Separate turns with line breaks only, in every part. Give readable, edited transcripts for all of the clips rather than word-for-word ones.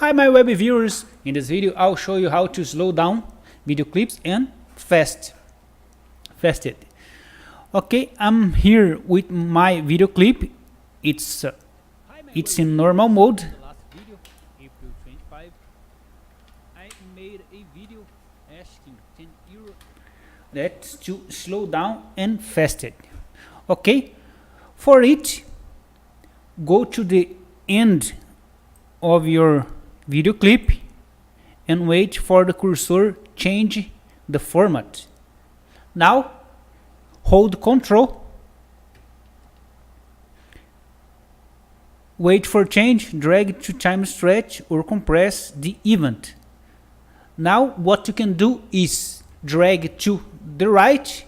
Hi my web viewers, in this video I'll show you how to slow down video clips and fast it. Okay, I'm here with my video clip. It's in normal mode.
Last video, April 25, I made a video asking €10.
That's to slow down and fast it. Okay, for it, go to the end of your video clip and wait for the cursor change the format. Now hold Ctrl, wait for change, drag to time stretch or compress the event. Now what you can do is drag to the right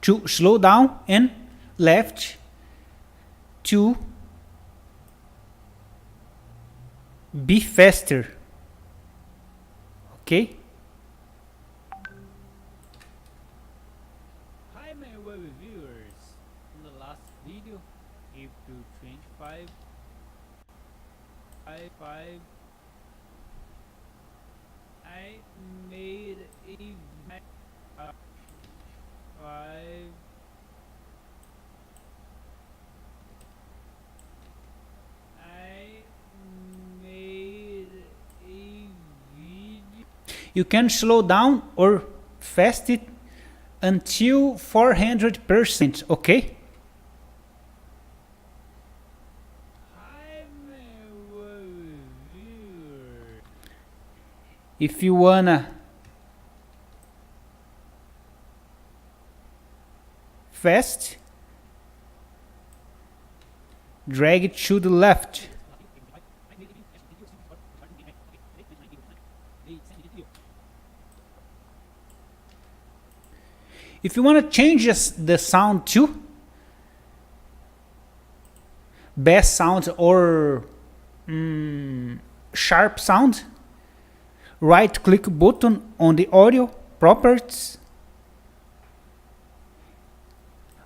to slow down and left to be faster. Okay.
Hi my web viewers, in the last video, April 25, I made a
You can slow down or fast it until 400%, okay?
Hi my web viewers.
If you wanna fast, drag it to the left. If you want to change the sound to bass sound or sharp sound, right click button on the audio properties,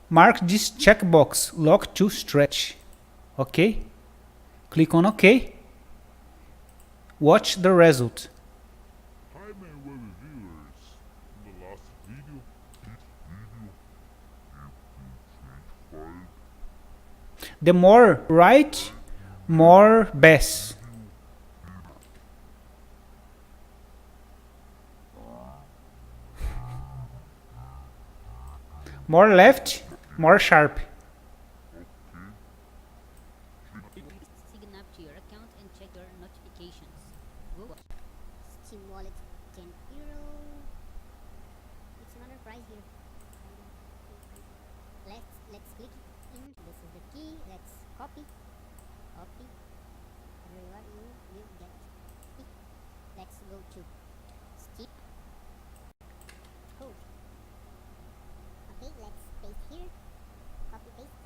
mark this checkbox lock to stretch. Okay, click on OK, watch the result.
Hi my web viewers, in the last video,
The more right, more bass. More left, more sharp.
Sign up to your account and check your notifications. Steam wallet, €10. It's another price here. Let's click in. This is the key. Let's copy. Everyone will get it. Let's go to Steam. Code. Okay, let's paste here. Copy paste.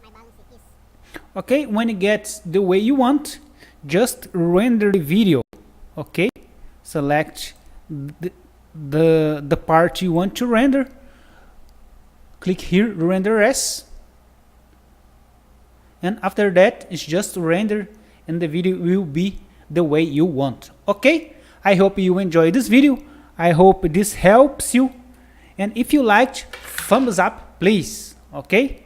My balance is.
Okay, when it gets the way you want, just render the video. Okay, select the part you want to render. Click here, render as, and after that it's just render and the video will be the way you want. Okay, I hope you enjoyed this video. I hope this helps you, and if you liked, thumbs up please. Okay.